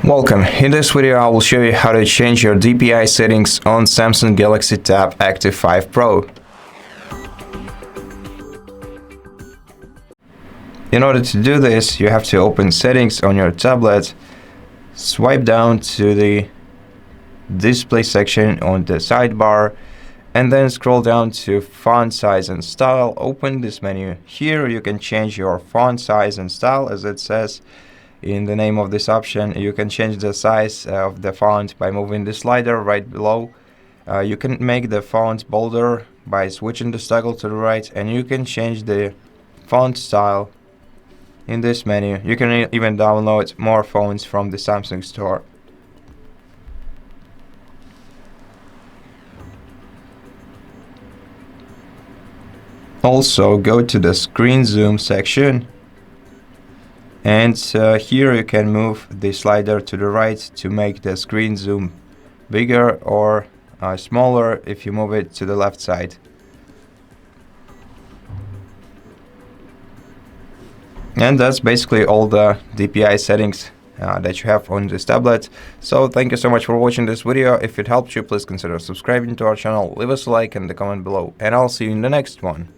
Welcome. In this video I will show you how to change your DPI settings on Samsung Galaxy Tab Active 5 Pro. In order to do this, you have to open settings on your tablet, swipe down to the display section on the sidebar, and then scroll down to font size and style. Open this menu. Here you can change your font size and style, as it says in the name of this option. You can change the size of the font by moving the slider right below. You can make the font bolder by switching the toggle to the right, and you can change the font style in this menu. You can even download more fonts from the Samsung store. Also, go to the screen zoom section, and here you can move the slider to the right to make the screen zoom bigger or smaller if you move it to the left side. And that's basically all the DPI settings that you have on this tablet. So thank you so much for watching this video. If it helped you, please consider subscribing to our channel, leave us a like and a comment below, and I'll see you in the next one.